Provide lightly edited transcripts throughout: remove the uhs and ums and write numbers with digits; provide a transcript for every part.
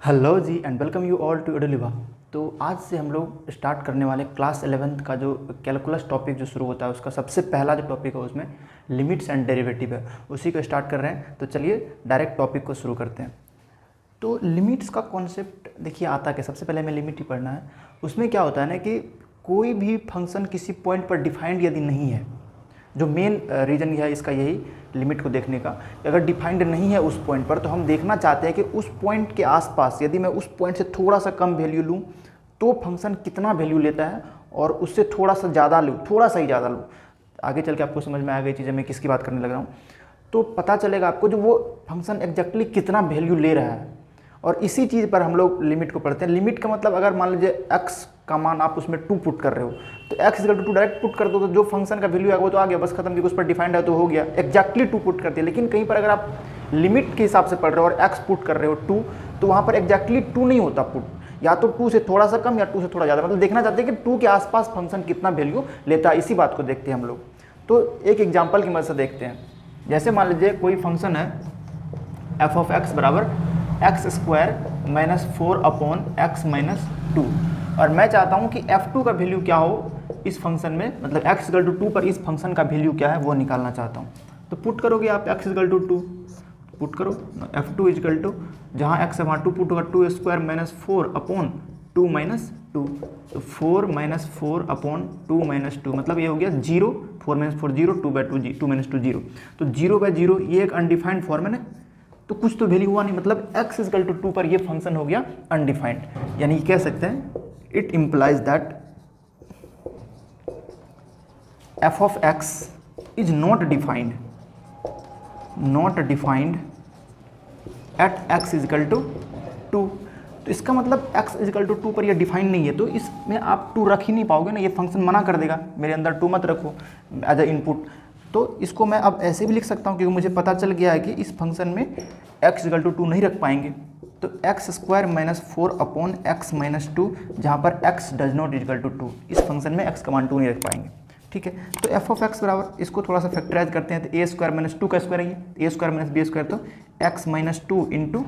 Hello जी and welcome you all to Eduliva. तो आज से हम लोग स्टार्ट करने वाले क्लास 11th का जो कैलकुलस टॉपिक जो शुरू होता है उसका सबसे पहला जो टॉपिक है उसमें लिमिट्स एंड डेरिवेटिव है, उसी को स्टार्ट कर रहे हैं। तो चलिए डायरेक्ट टॉपिक को शुरू करते हैं। तो लिमिट्स का कॉन्सेप्ट देखिए आता है, सबसे पहले हमें लिमिट ही पढ़ना है। उसमें क्या होता है ना कि कोई भी फंक्शन किसी पॉइंट पर डिफाइंड यदि नहीं है, जो मेन रीज़न है इसका यही लिमिट को देखने का, अगर डिफाइंड नहीं है उस पॉइंट पर तो हम देखना चाहते हैं कि उस पॉइंट के आसपास यदि मैं उस पॉइंट से थोड़ा सा कम वैल्यू लूँ तो फंक्शन कितना वैल्यू लेता है, और उससे थोड़ा सा ज़्यादा लूँ, थोड़ा सा ही ज़्यादा लूँ। आगे चल के आपको समझ में आ गई चीज़ें, मैं किसकी बात करने लग रहा हूँ। तो पता चलेगा आपको जो वो फंक्शन एग्जैक्टली कितना वैल्यू ले रहा है, और इसी चीज़ पर हम लोग लिमिट को पढ़ते हैं। लिमिट का मतलब अगर मान लीजिए x का मान आप उसमें 2 पुट कर रहे हो तो x equal to 2 direct put कर दो तो जो फंक्शन का वैल्यू है वो तो आ गया, बस खत्म, क्योंकि उस पर डिफाइंड है तो हो गया, एग्जैक्टली 2 पुट कर दिया। लेकिन कहीं पर अगर आप लिमिट के हिसाब से पढ़ रहे हो और x पुट कर रहे हो 2, तो वहाँ पर एग्जैक्टली 2 नहीं होता पुट, या तो 2 से थोड़ा सा कम या 2 से थोड़ा ज़्यादा, मतलब देखना चाहते हैं कि 2 के आसपास फंक्शन कितना वैल्यू लेता है, इसी बात को देखते हैं हम लोग। तो एक एग्जाम्पल की मदद से देखते हैं। जैसे मान लीजिए कोई फंक्शन है एफ ऑफ एक्स बराबर x square minus 4 upon x minus 2, और मैं चाहता हूँ कि f2 का वैल्यू क्या हो इस फंक्शन में, मतलब x इक्वल टू 2 पर इस फंक्शन का वैल्यू क्या है वो निकालना चाहता हूँ। तो पुट करोगे आप x इक्वल टू 2, पुट करो f2 इक्वल टू, जहाँ x है वहाँ 2 पुट होगा, 2 स्क्वायर माइनस 4 अपॉन 2 माइनस 2, तो 4 माइनस 4 अपॉन 2 माइनस 2, मतलब ये हो गया 0, 4 माइनस 4 0, 2 बाई 2 2 माइनस 2 0, तो 0 बाई 0 ये एक अनडिफाइंड फॉर्म है ना, तो कुछ तो वैल्यू हुआ नहीं, मतलब x इक्वल टू 2 पर ये फंक्शन हो गया अनडिफाइंड। यानी कह सकते हैं it implies that f of x is not defined at x equal to 2। तो इसका मतलब x इक्वल टू 2 पर यह डिफाइंड नहीं है, तो इसमें आप 2 रख ही नहीं पाओगे ना, ये फंक्शन मना कर देगा मेरे अंदर 2 मत रखो एज अ इनपुट। तो इसको मैं अब ऐसे भी लिख सकता हूँ क्योंकि मुझे पता चल गया है कि इस फंक्शन में x इक्वल टू 2 नहीं रख पाएंगे, तो x square minus 4 upon x minus 2, जहाँ पर x does not equal to 2, इस फंक्शन में x का मान 2 नहीं रख पाएंगे। ठीक है, तो f ऑफ x बराबर, इसको थोड़ा सा फैक्टराइज करते हैं, तो ए स्क्वायर माइनस 2 का स्क्वायर है ये, ए स्क्वायर माइनस बी स्क्वायर, तो x minus 2 into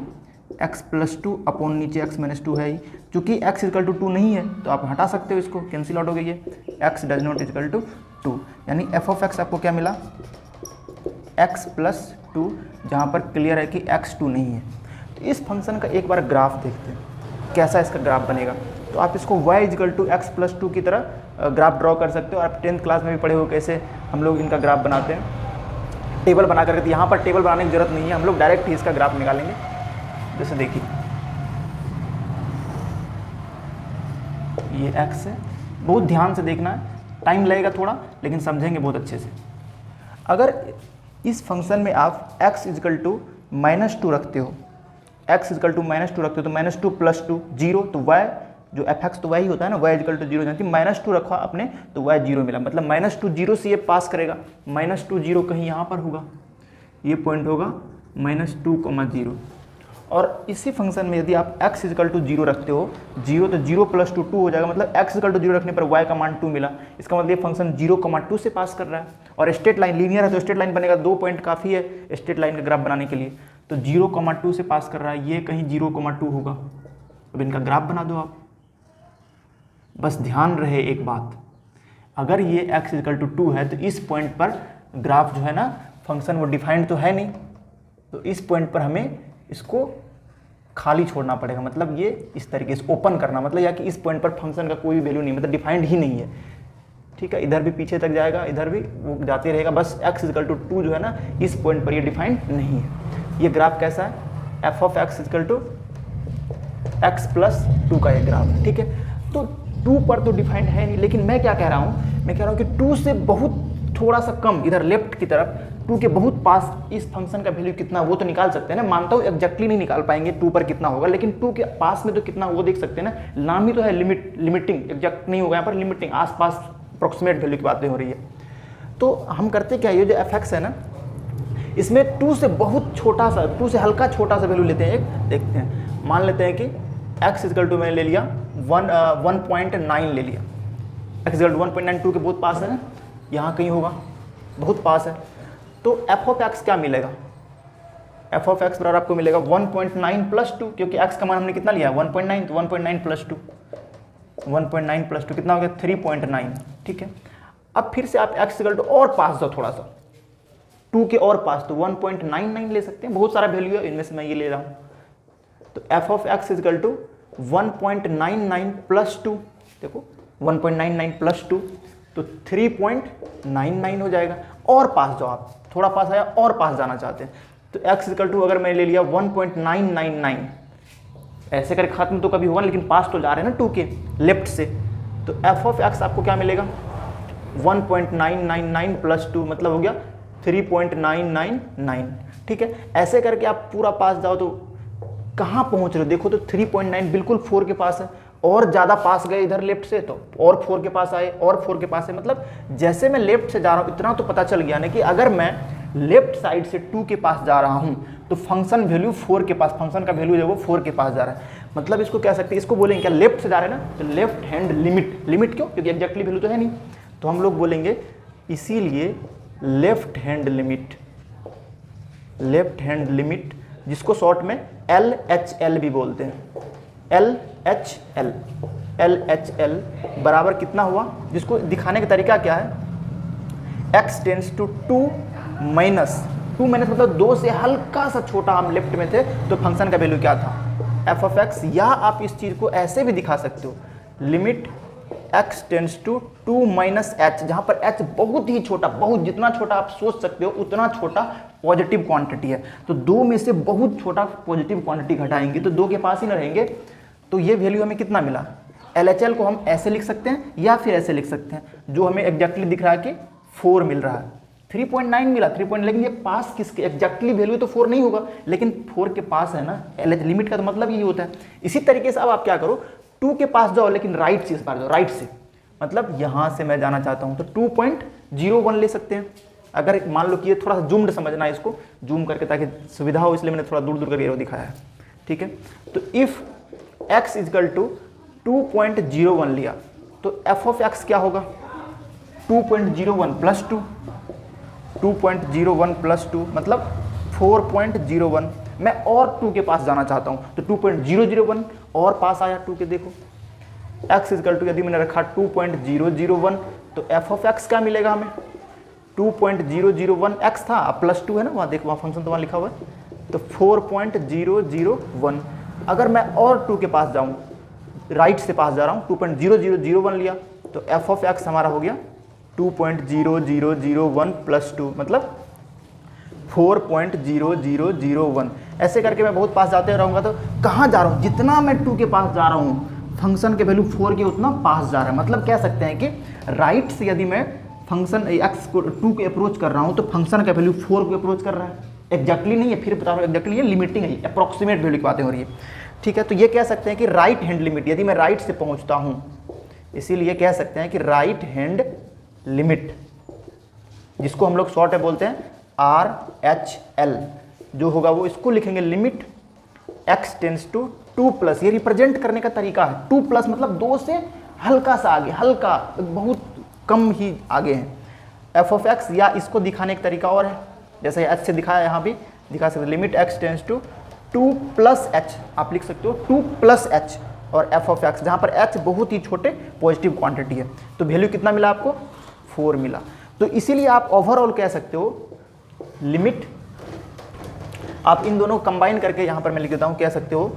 x plus 2 upon नीचे x माइनस 2 है ही, चूँकि x इक्वल टू 2 नहीं है तो आप हटा सकते हो, इसको कैंसिल आउट हो गई है, x does not equal to 2, यानी f ऑफ x आपको क्या मिला x प्लस 2, जहाँ पर क्लियर है कि x 2 नहीं है। तो इस फंक्शन का एक बार ग्राफ देखते हैं कैसा इसका ग्राफ बनेगा। तो आप इसको y equal to x plus 2 की तरह ग्राफ ड्रॉ कर सकते हो। आप 10th क्लास में भी पढ़े हो कैसे हम लोग इनका ग्राफ बनाते हैं, टेबल बना करके। तो यहाँ पर टेबल बनाने की जरूरत नहीं है, हम लोग डायरेक्ट ही इसका ग्राफ निकालेंगे। जैसे देखिए ये x है, बहुत ध्यान से देखना है, टाइम लगेगा थोड़ा लेकिन समझेंगे बहुत अच्छे से। अगर इस फंक्शन में आप x इक्वल टू माइनस 2 रखते हो, x इक्वल टू माइनस 2 रखते हो, तो माइनस 2 प्लस 2 0, तो y जो एफ एक्स तो वही होता है ना, y इक्वल टू 0, जानती माइनस 2 रखा आपने तो y 0 मिला, मतलब माइनस 2 0 से ये पास करेगा, माइनस 2 0 कहीं यहाँ पर होगा, ये पॉइंट होगा माइनस 2 0। और इसी फंक्शन में यदि आप x इक्वल टू 0 रखते हो, 0 तो 0 प्लस 2 2 हो जाएगा, मतलब x इक्वल टू 0 रखने पर y का मान 2 मिला। इसका मतलब ये फंक्शन 0, 2 से पास कर रहा है, और स्ट्रेट लाइन लीनियर है तो स्ट्रेट लाइन बनेगा, 2 पॉइंट काफ़ी है स्ट्रेट लाइन का ग्राफ बनाने के लिए। तो 0, 2 से पास कर रहा है, ये कहीं 0, 2 होगा। अब इनका ग्राफ बना दो आप। बस ध्यान रहे एक बात, अगर ये x इक्वल टू 2 है तो इस पॉइंट पर ग्राफ जो है ना फंक्शन वो डिफाइंड तो है नहीं, तो इस पॉइंट पर हमें इसको खाली छोड़ना पड़ेगा, मतलब ये इस तरीके से ओपन करना, मतलब या कि इस पॉइंट पर फंक्शन का कोई वैल्यू नहीं, मतलब डिफाइंड ही नहीं है। ठीक है, इधर भी पीछे तक जाएगा, इधर भी वो जाते रहेगा, बस x इक्वल टू 2 जो है ना इस पॉइंट पर ये डिफाइंड नहीं है। ये ग्राफ कैसा है, f of x equal to x plus 2 का ये ग्राफ है। ठीक है, तो 2 पर तो डिफाइंड है नहीं, लेकिन मैं क्या कह रहा हूँ, मैं कह रहा हूँ कि 2 से बहुत थोड़ा सा कम इधर लेफ्ट की तरफ, 2 के बहुत पास इस फंक्शन का वैल्यू कितना वो तो निकाल सकते हैं ना। मानता हूँ एग्जैक्टली नहीं निकाल पाएंगे 2 पर कितना होगा, लेकिन 2 के पास में तो कितना वो देख सकते हैं ना। नाम ही तो है लिमिटिंग, एग्जैक्ट नहीं होगा यहाँ पर, लिमिटिंग, आसपास अप्रोक्सीमेट वैल्यू की बातें हो रही है। तो हम करते क्या, ये जो एफ एक्स है ना इसमें 2 से बहुत छोटा सा, 2 से हल्का छोटा सा वैल्यू लेते हैं, एक देखते हैं। मान लेते हैं कि x इक्वल टू मैंने ले लिया 1.9 ले लिया, x इक्वल टू 1.9, 2 के बहुत पास है ना, यहाँ कहीं होगा, बहुत पास है। तो f ऑफ x क्या मिलेगा, एफ ऑफ एक्स बराबर आपको मिलेगा 1.9 प्लस 2, क्योंकि एक्स का मान हमने कितना लिया 1.9, तो 1.9 प्लस 2, 1.9 प्लस 2 कितना हो गया 3.9। ठीक है, अब फिर से आप एक्स इक्वल टू और पास जाओ थोड़ा सा 2 के और पास, तो 1.99 ले सकते हैं, बहुत सारा वैल्यू है, इनमें से मैं ये ले रहा हूँ। तो f of x equal to 1.99 plus 2, देखो 1.99 प्लस 2 तो 3.99 हो जाएगा। और पास जाओ आप, थोड़ा पास आया और पास जाना चाहते हैं, तो x इक्वल टू अगर मैं ले लिया 1.999, ऐसे करके खत्म तो कभी होगा, लेकिन पास तो जा रहे हैं ना 2 के लेफ्ट से, तो एफ ऑफ एक्स आपको क्या मिलेगा 1.999 प्लस 2 मतलब हो गया 3.999। ठीक है, ऐसे करके आप पूरा पास जाओ तो कहाँ पहुंच रहे हो, देखो तो 3.9 बिल्कुल 4 के पास है, और ज़्यादा पास गए इधर लेफ्ट से तो और 4 के पास आए, और 4 के पास है, मतलब जैसे मैं लेफ्ट से जा रहा हूँ इतना तो पता चल गया ना कि अगर मैं लेफ्ट साइड से 2 के पास जा रहा हूँ तो फंक्शन वैल्यू 4 के पास, फंक्शन का वैल्यू जो वो 4 के पास जा रहा है। मतलब इसको कह सकते हैं, इसको बोलेंगे क्या, लेफ्ट से जा रहे हैं ना, तो लेफ्ट हैंड लिमिट। लिमिट क्यों, क्योंकि एग्जैक्टली वैल्यू तो है नहीं, तो हम लोग बोलेंगे इसीलिए left hand limit, left hand limit जिसको शॉर्ट में LHL भी बोलते हैं, LHL, LHL बराबर कितना हुआ, जिसको दिखाने का तरीका क्या है, x टेंस टू 2 माइनस मतलब 2 से हल्का सा छोटा, हम लेफ्ट में थे तो फंक्शन का वैल्यू क्या था एफ ऑफ एक्स, या आप इस चीज को ऐसे भी दिखा सकते हो, limit x tends to 2 minus h, जहां पर h बहुत ही छोटा, बहुत जितना छोटा आप सोच सकते हो उतना छोटा पॉजिटिव क्वांटिटी है, तो 2 में से बहुत छोटा पॉजिटिव क्वांटिटी घटाएंगे तो 2 के पास ही ना रहेंगे, तो ये वैल्यू हमें कितना मिला। LHL को हम ऐसे लिख सकते हैं या फिर ऐसे लिख सकते हैं, जो हमें एग्जैक्टली दिख रहा है कि 4 मिल रहा है, 3.9 मिला, 3. लेकिन ये पास किसके, एग्जैक्टली वैल्यू तो 4 नहीं होगा, लेकिन 4 के पास है ना, लिमिट का तो मतलब यही होता है। इसी तरीके से अब आप क्या करो, 2 के पास जाओ लेकिन राइट से इस बार जाओ, राइट से, मतलब यहां से मैं जाना चाहता हूं तो 2.01 ले सकते हैं। अगर मान लो कि ये थोड़ा सा जूम्ड समझना है, इसको जूम करके ताकि सुविधा हो, इसलिए मैंने थोड़ा दूर दूर करके एरो दिखाया है। ठीक है, तो इफ x इक्वल टू 2.01 लिया तो एफ ऑफ एक्स क्या होगा 2.01 प्लस 2, 2.01 प्लस 2 मतलब 4.01। मैं और 2 के पास जाना चाहता हूं तो 2.001 और पास आया 2 के, देखो x इक्वल टू यदि मैंने रखा 2.001 तो एफ ऑफ एक्स क्या मिलेगा हमें 2.001 x था, अब प्लस 2 है ना, वहाँ देखो वहाँ फंक्शन तो वहाँ लिखा हुआ है, तो 4.001। अगर मैं और 2 के पास जाऊँ, राइट से पास जा रहा हूँ, 2.0001 लिया तो एफ ऑफ एक्स हमारा हो गया 2.0001 प्लस 2 मतलब 4.0001। ऐसे करके मैं बहुत पास जाते रहूँगा, तो कहाँ जा रहा हूँ, जितना मैं 2 के पास जा रहा हूँ फंक्शन के वैल्यू 4 के उतना पास जा रहा है। मतलब कह सकते हैं कि राइट से यदि मैं फंक्शन x को 2 के अप्रोच कर रहा हूँ तो फंक्शन का वैल्यू 4 को अप्रोच कर रहा है, एग्जैक्टली नहीं है, फिर बता रहा हूँ एग्जैक्टली ये लिमिटिंग है, अप्रॉक्सीमेट वैल्यू की बातें हो रही है। ठीक है, तो ये कह सकते हैं कि राइट हैंड लिमिट, यदि मैं राइट से पहुँचता हूँ, इसीलिए कह सकते हैं कि राइट हैंड लिमिट, जिसको हम लोग शॉर्ट में बोलते हैं RHL, जो होगा वो इसको लिखेंगे limit x tends to 2 plus, ये रिप्रेजेंट करने का तरीका है, 2 प्लस मतलब 2 से हल्का सा आगे, हल्का बहुत कम ही आगे है एफ ऑफ एक्स, या इसको दिखाने का तरीका और है, जैसे h से दिखाया यहाँ भी दिखा सकते, limit x tends to 2 plus h, आप लिख सकते हो 2 प्लस h, और एफ ऑफ एक्स जहाँ पर h बहुत ही छोटे पॉजिटिव क्वांटिटी है, तो वैल्यू कितना मिला आपको 4 मिला। तो इसीलिए आप ओवरऑल कह सकते हो लिमिट, आप इन दोनों कंबाइन करके यहाँ पर मैं लिख देता हूँ, कह सकते हो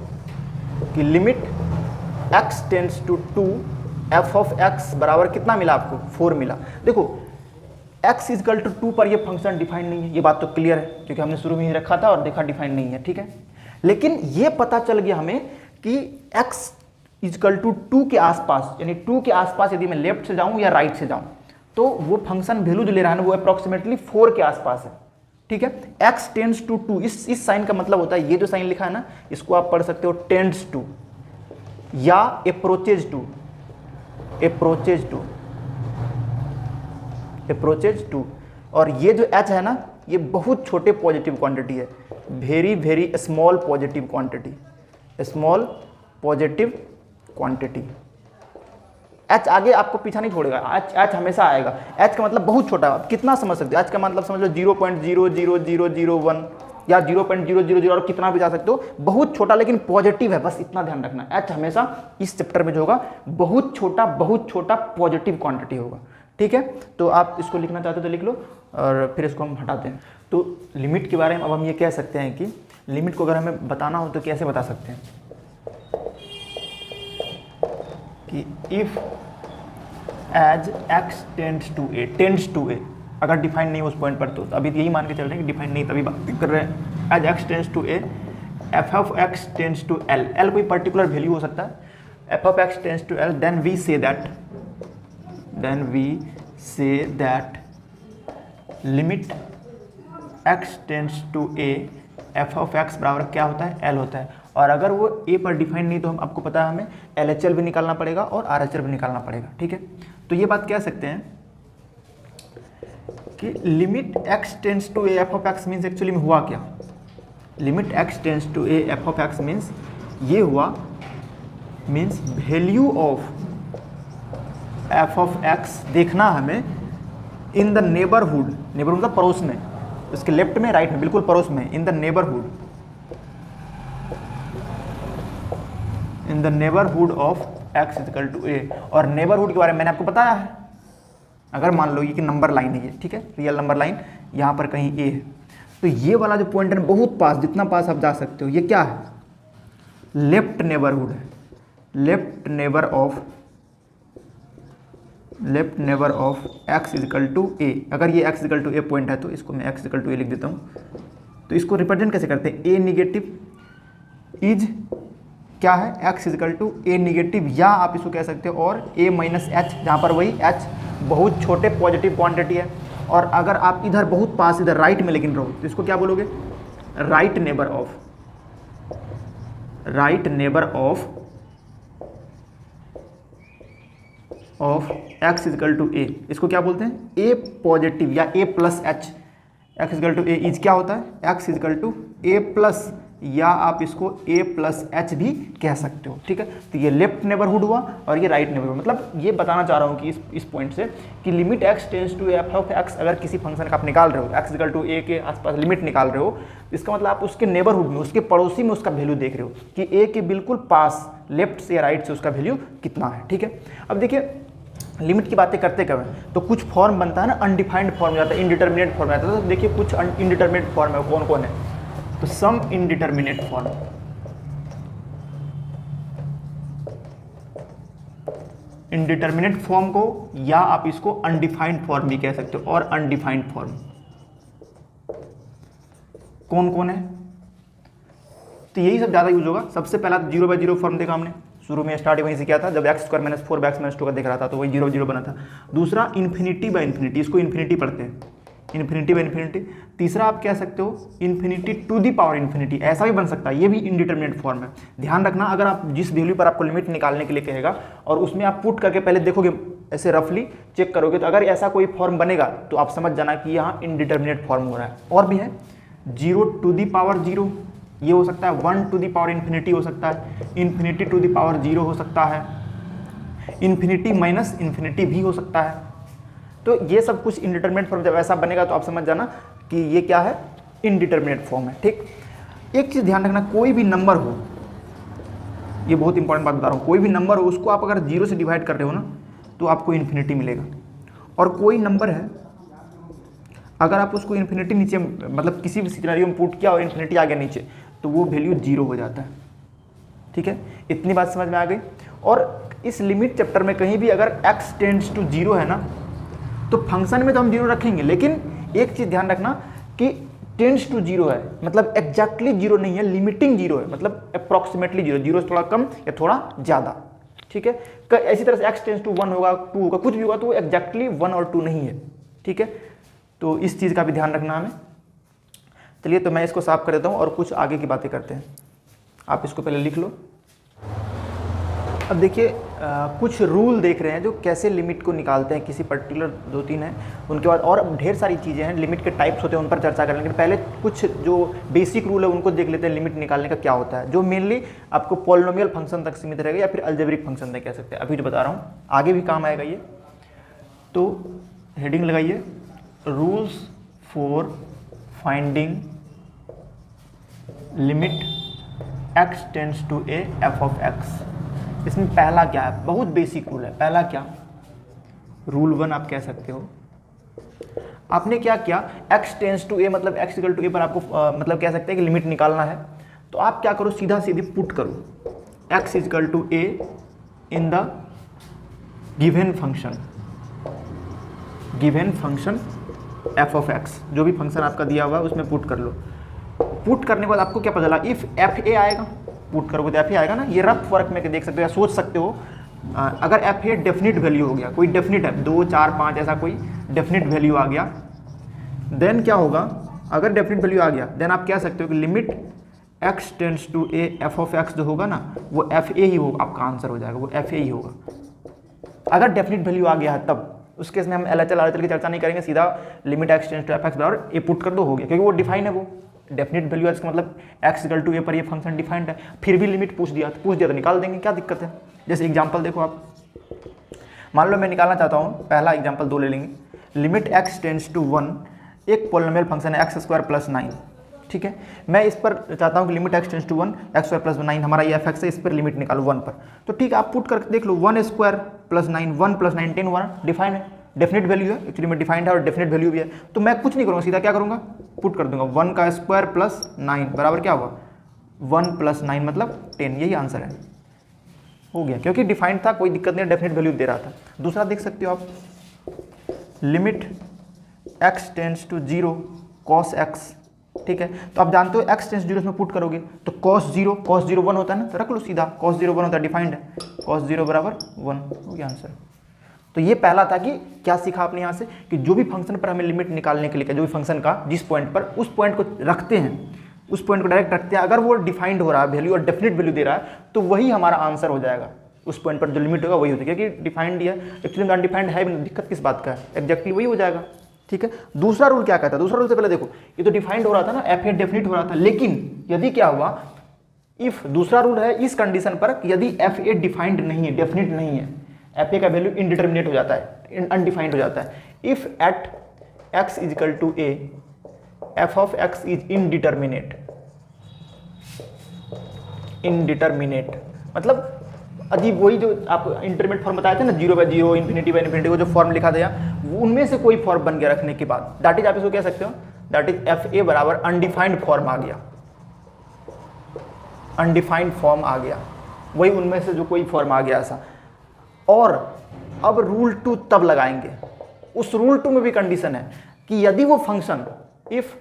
कि limit x tends to 2 f of x बराबर कितना मिला आपको 4 मिला। देखो x इक्वल टू 2 पर ये फंक्शन डिफाइन नहीं है, ये बात तो क्लियर है, क्योंकि हमने शुरू में ही रखा था और देखा डिफाइन नहीं है। ठीक है, लेकिन ये पता चल गया हमें कि x इक्वल टू 2 के आसपास, यानी 2 के आसपास यदि मैं लेफ्ट से जाऊँ या राइट से जाऊँ तो वो फंक्शन वैल्यू जो ले रहा है ना वो अप्रॉक्सीमेटली 4 के आसपास है। ठीक है, x टेंस टू 2, इस साइन का मतलब होता है, ये जो साइन लिखा है ना इसको आप पढ़ सकते हो टेंड्स टू या approaches to, approaches to, approaches to, और ये जो h है ना ये बहुत छोटे पॉजिटिव क्वांटिटी है, very very small positive quantity, small positive quantity. h आगे आपको पीछा नहीं छोड़ेगा, h हमेशा आएगा। h का मतलब बहुत छोटा, आप कितना समझ सकते हो, h का मतलब समझ लो 0.00001, या 0.000 और कितना भी जा सकते हो, बहुत छोटा लेकिन पॉजिटिव है, बस इतना ध्यान रखना। एच हमेशा इस चैप्टर में जो होगा बहुत छोटा पॉजिटिव क्वांटिटी होगा, ठीक है। तो आप इसको लिखना चाहते हो तो लिख लो और फिर इसको हम हटाते हैं। तो लिमिट के बारे में अब हम ये कह सकते हैं कि लिमिट को अगर हमें बताना हो तो कैसे बता सकते हैं कि if as x tends to a, अगर डिफाइन नहीं हो उस पॉइंट पर तो अभी यही मान के चल रहे हैं कि डिफाइन नहीं, तभी बात कर रहे हैं। As x tends to a, f of x tends to l, l कोई पर्टिकुलर वैल्यू हो सकता है, f of x tends to l, then we say that limit x tends to a, f of x बराबर क्या होता है, L होता है। और अगर वो ए पर डिफाइन नहीं तो हम आपको पता है हमें एल एच एल भी निकालना पड़ेगा और आर एच एल भी निकालना पड़ेगा, ठीक है। तो ये बात कह सकते हैं कि limit x tends to a f of x means actually में हुआ क्या, limit x tends to a f of x means ये हुआ, means value of f of x देखना हमें इन द नेबरहुड, नेबरहुड मतलब पड़ोस में, इसके लेफ्ट में राइट में बिल्कुल पड़ोस में, in the neighbourhood of x equal to a. और नेबरहुड के बारे में मैंने आपको बताया है, अगर मान लो ये कि नंबर लाइन है ये, ठीक है, रियल नंबर लाइन यहाँ पर कहीं ए है, तो ये वाला जो पॉइंट है बहुत पास, जितना पास आप जा सकते हो, ये क्या है, लेफ्ट नेबरहुड है, left neighbour of x equal to a. अगर ये x equal to a point है तो इसको मैं एक्स इक्वल टू ए लिख देता हूँ। तो इसको रिप्रेजेंट कैसे करते हैं, ए निगेटिव इज क्या है, x equal to a negative, या आप इसको कह सकते हो और ए माइनस एच, जहाँ पर वही एच बहुत छोटे पॉजिटिव क्वांटिटी है। और अगर आप इधर बहुत पास इधर राइट में लेकिन रहो तो इसको क्या बोलोगे, right neighbour of x equal to a, इसको क्या बोलते हैं, ए पॉजिटिव या a plus h, x equal to a is क्या होता है, x equal to a plus, या आप इसको ए प्लस एच भी कह सकते हो, ठीक है। तो ये लेफ्ट नेबरहुड हुआ और ये राइट नेबरहुड, मतलब ये बताना चाह रहा हूँ कि इस पॉइंट से कि limit x tends to f of x, अगर किसी फंक्शन का आप निकाल रहे हो, एक्स इक्वल टू ए के आसपास लिमिट निकाल रहे हो, इसका मतलब आप उसके नेबरहुड में, उसके पड़ोसी में उसका वैल्यू देख रहे हो कि ए के बिल्कुल पास लेफ्ट से या राइट से उसका वैल्यू कितना है, ठीक है। अब देखिए लिमिट की बातें करते कब हैं, तो कुछ फॉर्म बनता है ना, अनडिफाइंड फॉर्म जाता है, इनडिटर्मिनेट फॉर्म आता है। तो देखिए कुछ इनडिटर्मिनेट फॉर्म है, कौन कौन है, तो सम इनडिटर्मिनेट फॉर्म, इनडिटर्मिनेट फॉर्म को, या आप इसको अनडिफाइंड फॉर्म भी कह सकते हो, और अनडिफाइंड फॉर्म कौन कौन है, तो यही सब ज्यादा यूज होगा। सबसे पहला 0/0 फॉर्म देखा हमने, शुरू में स्टार्ट वहीं से किया था, जब x² - 4x - 2 का देख रहा था तो वही 0/0 बना था। दूसरा इन्फिनिटी बाय इन्फिनिटी, इसको इन्फिनिटी पढ़ते हैं, इन्फिनिटी बाय इन्फिनिटी। तीसरा आप कह सकते हो infinity to the power infinity, ऐसा भी बन सकता है, ये भी इनडिटर्मिनेट फॉर्म है। ध्यान रखना, अगर आप जिस वैल्यू पर आपको लिमिट निकालने के लिए कहेगा और उसमें आप पुट करके पहले देखोगे, ऐसे रफली चेक करोगे, तो अगर ऐसा कोई फॉर्म बनेगा तो आप समझ जाना कि यहाँ इनडिटर्मिनेट फॉर्म हो रहा है। और भी है 0 टू दी पावर 0, ये हो सकता है, 1 टू दी पावर इन्फिनिटी हो सकता है, इन्फिनिटी टू दी पावर 0 हो सकता है, इन्फिनिटी माइनस इन्फिनिटी भी हो सकता है। तो ये सब कुछ इनडिटर्मिनेट फॉर्म जब ऐसा बनेगा तो आप समझ जाना कि ये क्या है, इनडिटर्मिनेट फॉर्म है, ठीक। एक चीज़ ध्यान रखना, कोई भी नंबर हो, ये बहुत इंपॉर्टेंट बात बता रहा हूँ, कोई भी नंबर हो उसको आप अगर 0 से डिवाइड कर रहे हो ना तो आपको इन्फिनिटी मिलेगा। और कोई नंबर है अगर आप उसको इन्फिनिटी नीचे, मतलब किसी भी सिनेरियो में पुट किया और इन्फिनिटी आ गया नीचे, तो वो वैल्यू 0 हो जाता है, ठीक है। इतनी बात समझ में आ गई। और इस लिमिट चैप्टर में कहीं भी अगर x टेंड्स टू 0 है ना, तो फंक्शन में तो हम 0 रखेंगे, लेकिन एक चीज़ ध्यान रखना कि टेंड्स टू 0 है, मतलब एग्जैक्टली 0 नहीं है, लिमिटिंग 0 है, मतलब अप्रॉक्सीमेटली 0 से थोड़ा कम या थोड़ा ज़्यादा, ठीक है। इसी तरह से x टेंड्स टू 1 होगा, 2 होगा, कुछ भी होगा, तो वो एग्जैक्टली 1 और 2 नहीं है, ठीक है। तो इस चीज़ का भी ध्यान रखना हमें। चलिए तो मैं इसको साफ कर देता हूँ और कुछ आगे की बातें करते हैं। आप इसको पहले लिख लो। अब देखिए कुछ रूल देख रहे हैं जो कैसे लिमिट को निकालते हैं, किसी पर्टिकुलर 2-3 हैं, उनके बाद और ढेर सारी चीज़ें हैं, लिमिट के टाइप्स होते हैं, उन पर चर्चा करें। लेकिन पहले कुछ जो बेसिक रूल है उनको देख लेते हैं, लिमिट निकालने का क्या होता है, जो मेनली आपको पॉलिनोमियल फंक्शन तक सीमित रहेगा या फिर अलजेब्रिक फंक्शन तक कह सकते हैं। अभी जो बता रहा हूँ आगे भी काम आएगा ये। तो हेडिंग लगाइए, rules for finding limit x tends to a f of x। इसमें पहला क्या है, बहुत बेसिक रूल है। पहला क्या, रूल 1 आप कह सकते हो। आपने क्या किया, x टेंड्स टू ए मतलब x इक्वल टू ए पर आपको मतलब कह सकते हैं कि लिमिट निकालना है। तो आप क्या करो, सीधा सीधी पुट करो x equal to a in the given function f of x। जो भी फंक्शन आपका दिया हुआ है उसमें पुट कर लो। पुट करने के बाद आपको क्या पता चला, इफ एफ ए आएगा, पुट करोगे तो एफ ए आएगा ना। ये रफ वर्क में देख सकते हो या सोच सकते हो, अगर एफ ए डेफिनिट वैल्यू हो गया, कोई डेफिनिट है 2 4 5 ऐसा कोई डेफिनिट वैल्यू आ गया, देन क्या होगा, अगर डेफिनिट वैल्यू आ गया देन आप कह सकते हो कि limit x tends to a f of x जो होगा ना वो एफ ए ही होगा, आपका आंसर हो जाएगा, वो एफ ए ही होगा। अगर डेफिनिट वैल्यू आ गया है तब उस केस में हम LHL RHL की चर्चा नहीं करेंगे, सीधा limit x tends to f x बराबर ए पुट कर दो, हो गया, क्योंकि वो डिफाइन है, वो डेफिनिट वैल्यू है, इसका मतलब x इक्वल टू ए पर ये फंक्शन डिफाइंड है। फिर भी लिमिट पूछ दिया तो निकाल देंगे, क्या दिक्कत है। जैसे एग्जांपल देखो आप, मान लो मैं निकालना चाहता हूँ, पहला एग्जांपल 2 ले लेंगे। लिमिट x टेंड्स टू 1, एक पोलिनोमियल फंक्शन है x² + 9, ठीक है। मैं इस पर चाहता हूँ कि limit x tends to 1 x² + 9 हमारा ये f है, इस पर लिमिट निकालो 1 पर। तो ठीक है, आप पुट करके देख लो, 1² + 9 1 + 9 10 1 डिफाइन है, डेफिनेट वैल्यू है, एक्चुअली में डिफाइंड है और डेफिनेट वैल्यू भी है। तो मैं कुछ नहीं करूँगा, सीधा क्या करूँगा, पुट कर दूंगा 1² + 9 बराबर क्या हुआ 1 + 9 मतलब 10, यही आंसर है, हो गया, क्योंकि डिफाइंड था, कोई दिक्कत नहीं, डेफिनेट वैल्यू दे रहा था। दूसरा देख सकते हो आप, limit x tends to 0 cos x, ठीक है। तो आप जानते हो x टेंड्स 0 में पुट करोगे तो cos 0 1 होता है ना, तो रख लो सीधा, cos 0 1 होता है, डिफाइंड है, cos 0 बराबर 1, हो गया आंसर। तो ये पहला था कि क्या सीखा आपने यहाँ से, कि जो भी फंक्शन पर हमें लिमिट निकालने के लिए, जो भी फंक्शन का जिस पॉइंट पर, उस पॉइंट को रखते हैं, उस पॉइंट को डायरेक्ट रखते हैं, अगर वो डिफाइंड हो रहा है वैल्यू और डेफिनेट वैल्यू दे रहा है तो वही हमारा आंसर हो जाएगा। उस पॉइंट पर जो लिमिट होगा वही होती है, क्योंकि डिफाइंड है, एक्चुअली अनडिफाइंड है, दिक्कत किस बात का है, एग्जैक्टली वही हो जाएगा, ठीक है। दूसरा रूल क्या कहता है, दूसरा रूल से पहले देखो, ये तो डिफाइंड हो रहा था ना, एफ ए डेफिनिट हो रहा था, लेकिन यदि क्या हुआ, इफ दूसरा रूल है इस कंडीशन पर, यदि एफ ए डिफाइंड नहीं है, डेफिनिट नहीं है, एफ ए का वैल्यू इनडिटर्मिनेट हो जाता है, अनडिफाइंड हो जाता है। If at x equal to a f of x is indeterminate, मतलब अजीब, वही जो आप इंटरमीडिएट फॉर्म बताए थे ना, 0/0 ∞/∞ को जो फॉर्म लिखा था, उनमें से कोई फॉर्म बन गया रखने के बाद, दैट इज आप इसको कह सकते हो, दैट इज एफ ए बराबर अनडिफाइंड फॉर्म आ गया, अनडिफाइंड फॉर्म आ गया, वही उनमें से जो कोई फॉर्म आ गया ऐसा। और अब रूल 2 तब लगाएंगे, उस रूल 2 में भी कंडीशन है कि यदि वो function, if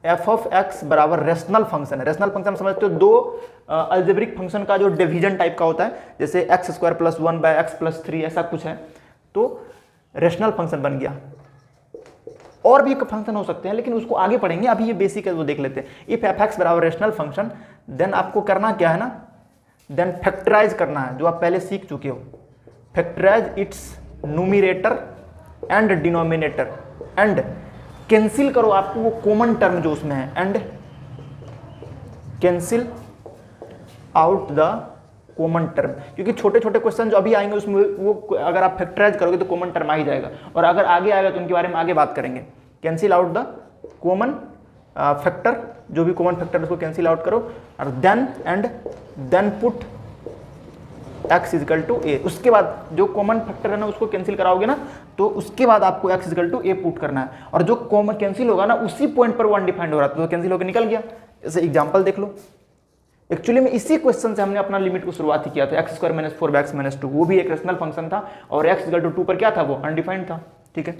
F of x बराबर रेशनल फंक्शन है, रेशनल फंक्शन समझते हो, 2 अलजेब्रिक फंक्शन का जो डिवीजन टाइप का होता है, जैसे x² + 1/x + 3 ऐसा कुछ है, तो रेशनल फंक्शन बन गया। और भी फंक्शन हो सकते हैं लेकिन उसको आगे पढ़ेंगे, अभी ये बेसिक है वो देख लेते हैं। इफ एफ एक्स बराबर रेशनल फंक्शन, देन आपको करना क्या है ना, देन फैक्टराइज करना है, जो आप पहले सीख चुके हो, factorize its numerator and denominator, and cancel करो आपको वो कॉमन टर्म जो उसमें है, and cancel out the common term, क्योंकि छोटे छोटे क्वेश्चन जो अभी आएंगे उसमें वो अगर आप फैक्टराइज करोगे तो कॉमन टर्म आ ही जाएगा, और अगर आगे आएगा तो उनके बारे में आगे बात करेंगे। Cancel out the common factor, जो भी कॉमन फैक्टर उसको कैंसिल आउट करो, और then put x equal to a, उसके बाद जो कॉमन फैक्टर है ना उसको कैंसिल कराओगे ना, तो उसके बाद आपको x equal to a put करना है, और जो कॉमन कैंसिल होगा ना उसी पॉइंट पर वो अनडिफाइंड हो रहा था, तो कैंसिल होकर निकल गया। जैसे एग्जांपल देख लो, एक्चुअली में इसी क्वेश्चन से हमने अपना लिमिट को शुरुआत ही किया था, x² - 4x - 2, वो भी एक रेशनल फंक्शन था, और x इक्वल टू 2 पर क्या था, वो अनडिफाइंड था, ठीक है।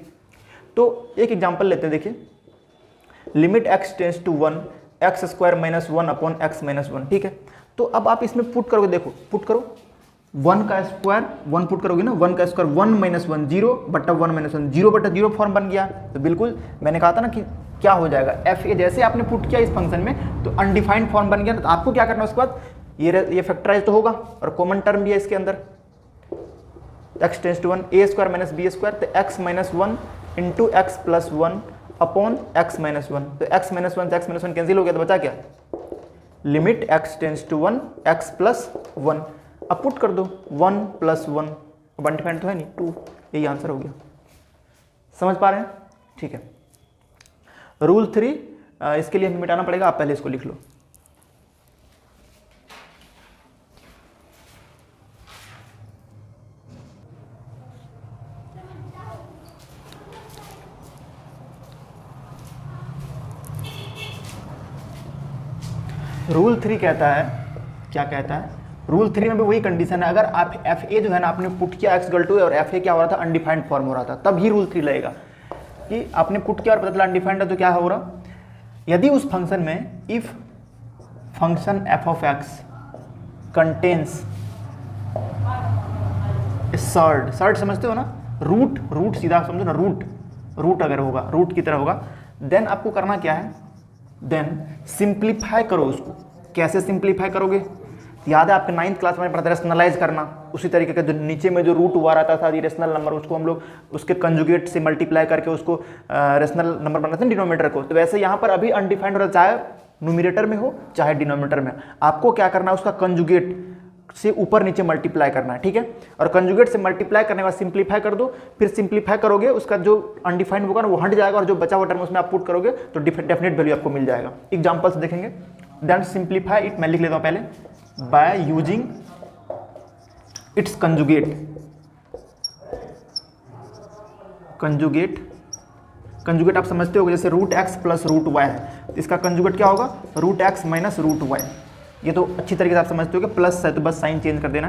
तो एक एग्जांपल लेते हैं, देखिए, limit x tends to 1 x² - 1/x - 1, ठीक है। तो अब आप इसमें पुट करोगे, देखो पुट करो, 1 का स्क्वायर 1 पुट करोगे ना, 1 का स्क्वायर 1 - 1 0/1 - 1 0/0 फॉर्म बन गया। तो बिल्कुल मैंने कहा था ना कि क्या हो जाएगा, एफ ए जैसे आपने पुट किया इस फंक्शन में तो अनडिफाइंड फॉर्म बन गया। तो आपको क्या करना है, उसके बाद ये फैक्टराइज तो होगा और कॉमन टर्म भी है इसके अंदर, x tends to 1 a² - b², तो x - 1 into x + 1 upon x - 1, तो x - 1 से x - 1 कैंसिल हो गया, तो बचा क्या, limit x tends to 1 x + 1, अब पुट कर दो 1 + 1, अब अनडिफाइंड तो है नहीं 2, यही आंसर हो गया। समझ पा रहे हैं, ठीक है। रूल 3, इसके लिए हमें मिटाना पड़ेगा, आप पहले इसको लिख लो, रूल 3 कहता है, क्या कहता है, रूल 3 में भी वही कंडीशन है, अगर आप एफ ए जो है ना आपने पुट किया x = 2 और एफ ए क्या हो रहा था, अनडिफाइंड फॉर्म हो रहा था, तब ही रूल 3 लगेगा कि आपने पुट किया और पता चला अनडिफाइंड है तो क्या हो रहा, यदि उस फंक्शन में if function F of x contains surd समझते हो ना, रूट सीधा समझो ना, रूट अगर होगा, रूट की तरह होगा, देन आपको करना क्या है, देन सिंप्लीफाई करो उसको। कैसे सिंप्लीफाई करोगे, याद है आपके 9th क्लास में पढ़ा था रेशनलाइज करना, उसी तरीके का जो नीचे में जो रूट हुआ रहता था रेशनल नंबर, उसको हम लोग उसके कंजुगेट से मल्टीप्लाई करके उसको रेशनल नंबर बनाते हैं डिनोमिनेटर को। तो वैसे यहाँ पर अभी अनडिफाइंड हो रहा, चाहे न्यूमरेटर में हो चाहे डिनोमिनेटर में, आपको क्या करना है, उसका कंजुगेट से ऊपर नीचे मल्टीप्लाई करना है, ठीक है। और कंजुगेट से मल्टीप्लाई करने के बाद सिंप्लीफाई कर दो, फिर सिंप्लीफाई करोगे उसका जो अनडिफाइंड होगा ना वो हट जाएगा, और जो बचा हुआ टर्म उसमें आप पुट करोगे तो डेफिनेट वैल्यू आपको मिल जाएगा। एग्जांपल से देखेंगे, देन सिंप्लीफाई इट, मैं लिख लेता हूं पहले, बाय यूजिंग इट्स कंजुगेट आप समझते हो, जैसे √x + √y है, तो इसका कंजुगेट क्या होगा, √x - √y। ये तो अच्छी तरीके से आप समझते हो कि प्लस है तो बस साइन चेंज कर देना।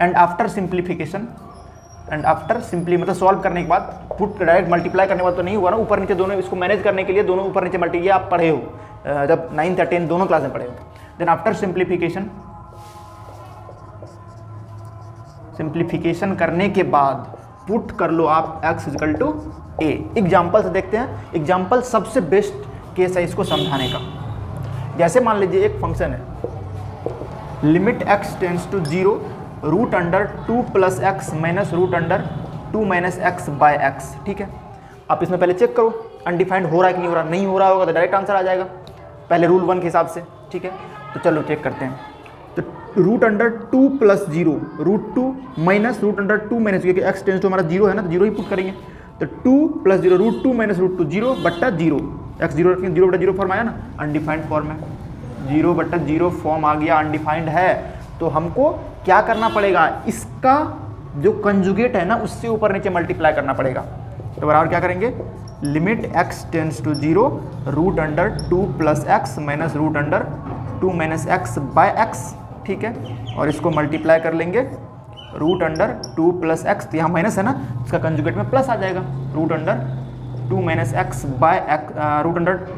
एंड आफ्टर सिंप्लीफिकेशन, मतलब सॉल्व करने के बाद पुट डायरेक्ट मल्टीप्लाई करने के बाद तो नहीं हुआ ना, ऊपर नीचे दोनों, इसको मैनेज करने के लिए दोनों ऊपर नीचे मल्टी, ये आप पढ़े हो जब 9th या 10th दोनों क्लास में पढ़े हो। देन आफ्टर सिंप्लीफिकेशन करने के बाद पुट कर लो आप x = a। एग्जाम्पल से देखते हैं, एग्जाम्पल सबसे बेस्ट केस है इसको समझाने का। जैसे मान लीजिए एक फंक्शन है, limit x tends to 0 √2 + x -√2 - x by x, ठीक है। आप इसमें पहले चेक करो अनडिफाइंड हो रहा है कि नहीं हो रहा, नहीं हो रहा होगा तो डायरेक्ट आंसर आ जाएगा पहले रूल 1 के हिसाब से, ठीक है। तो चलो चेक करते हैं। तो √2 + 0 √2 - √2 क्योंकि x टेंड्स टू हमारा 0 है ना, तो 0 ही पुट करेंगे। तो 2 + 0 √2 - √2 0/0, x 0/0 फॉर्म आया ना, अनडिफाइंड फॉर्म है, 0/0 फॉर्म आ गया, अनडिफाइंड है। तो हमको क्या करना पड़ेगा, इसका जो कंजुगेट है ना उससे ऊपर नीचे मल्टीप्लाई करना पड़ेगा। तो बराबर क्या करेंगे, limit x tends to 0 √2 + x -√2 - x by x, ठीक है। और इसको मल्टीप्लाई कर लेंगे √2 + x, तो यहाँ माइनस है ना, इसका कंजुगेट में प्लस आ जाएगा, √2 - x बाय x,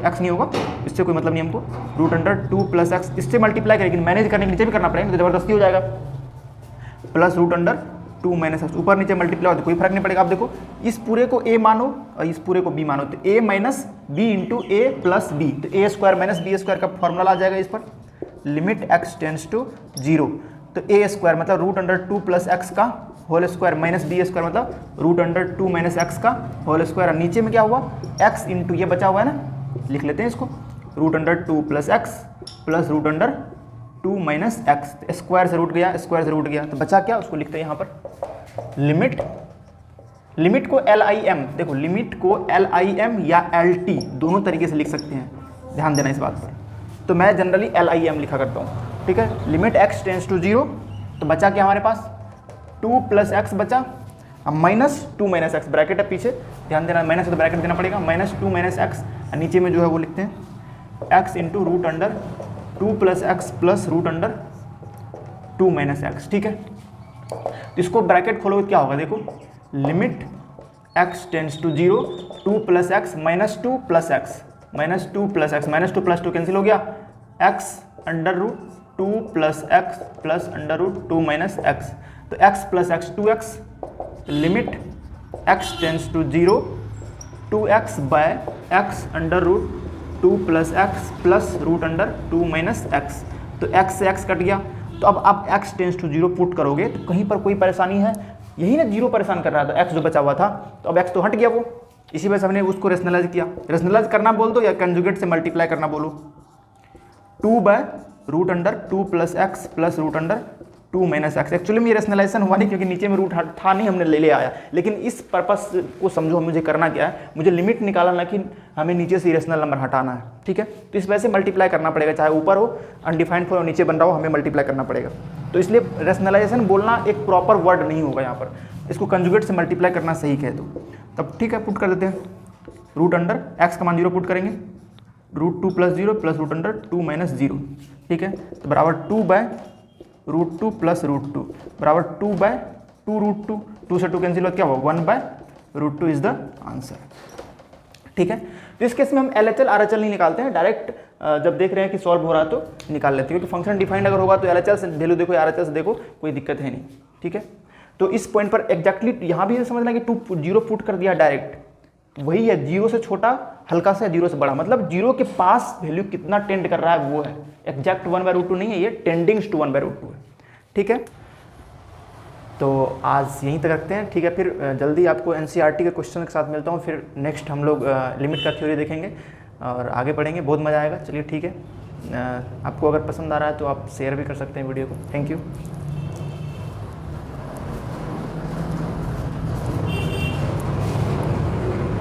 √x नहीं होगा, इससे कोई मतलब नहीं हमको, √2 + x, इससे मल्टीप्लाई करेंगे, लेकिन मैनेज करने के नीचे भी करना पड़ेगा तो जबरदस्ती हो जाएगा, प्लस √2 - x, ऊपर नीचे मल्टीप्लाई होता कोई फर्क नहीं पड़ेगा। आप देखो इस पूरे को a मानो और इस पूरे को b मानो, तो a - b × a + b, तो a² - b² का फॉर्मूला आ जाएगा इस पर, लिमिट x टेंड्स टू 0, तो a² मतलब √2 + x का होल स्क्वायर - b² मतलब √2 - x का होल स्क्वायर, और नीचे में क्या हुआ, x इंटू ये बचा हुआ है ना, लिख लेते हैं इसको, √2 + x + √2 - x, स्क्वायर से रूट गया, तो बचा क्या, उसको लिखते हैं यहाँ पर लिमिट को LIM, देखो लिमिट को LIM या LT दोनों तरीके से लिख सकते हैं, ध्यान देना इस बात पर। तो मैं जनरली LIM लिखा करता हूँ, ठीक है। लिमिट x टेंड्स टू 0, तो बचा क्या हमारे पास, 2 + x बचा, अब -2 - x, ब्रैकेट है पीछे, ध्यान देना, माइनस तो ब्रैकेट देना पड़ेगा, -2 - x, नीचे में जो है वो लिखते हैं x इंटू √2 + x + √2 - x, ठीक है। इसको ब्रैकेट खोलोगे क्या होगा, देखो limit x tends to 0 2 + x -2 + x -2 + 2 cancel हो गया, x √2 + x + √2 - x, तो x + x 2x, limit x tends to 0 2x by x √2 + x + √2 - x, तो x से x कट गया। तो अब आप x टेंड्स टू 0 पुट करोगे तो कहीं पर कोई परेशानी है, यही ना 0 परेशान कर रहा था, x जो बचा हुआ था, तो अब x तो हट गया वो, इसी वजह से हमने उसको रेशनलाइज किया। रेशनलाइज करना बोल दो या कंजुगेट से मल्टीप्लाई करना बोलो, 2/√2 + x + √2 - x, एक्चुअली में ये रेशनलाइजेशन हुआ नहीं क्योंकि नीचे में रूट था नहीं, हमने ले आया, लेकिन इस पर्पस को समझो मुझे करना क्या है, मुझे लिमिट निकालना कि हमें नीचे से रेशनल नंबर हटाना है, ठीक है। तो इस वजह से मल्टीप्लाई करना पड़ेगा, चाहे ऊपर हो अनडिफाइंड हो नीचे बन रहा हो, हमें मल्टीप्लाई करना पड़ेगा। तो इसलिए रेशनलाइजेशन बोलना एक प्रॉपर वर्ड नहीं होगा यहाँ पर, इसको कंजुगेट से मल्टीप्लाई करना सही कह दो। तब ठीक है, पुट कर देते हैं, √x का मान 0 पुट करेंगे, √2 + 0 + √2 - 0, ठीक है। तो बराबर 2/√2 + √2 बराबर 2/2√2, 2 से 2 कैंसिल होता क्या होगा 1/√2 इज द आंसर, ठीक है। तो इस केस में हम LHL RHL नहीं निकालते हैं, डायरेक्ट जब देख रहे हैं कि सॉल्व हो रहा है तो निकाल लेते हैं, क्योंकि फंक्शन डिफाइंड अगर होगा तो LHL से वैल्यू देखो, RHL से देखो, कोई दिक्कत है नहीं, ठीक है। तो इस पॉइंट पर एग्जैक्टली यहाँ भी समझना कि 0 पुट कर दिया डायरेक्ट, वही है 0 से छोटा, हल्का सा 0 से बड़ा, मतलब 0 के पास वैल्यू कितना टेंड कर रहा है वो है, एग्जैक्ट 1/√2 नहीं है, ये टेंडिंग्स टू 1/√2 है, ठीक है। तो आज यहीं तक रखते हैं, ठीक है। फिर जल्दी आपको NCERT के क्वेश्चन के साथ मिलता हूँ, फिर नेक्स्ट हम लोग लिमिट का थ्योरी देखेंगे और आगे बढ़ेंगे, बहुत मज़ा आएगा। चलिए ठीक है, आपको अगर पसंद आ रहा है तो आप शेयर भी कर सकते हैं वीडियो को। Thank you.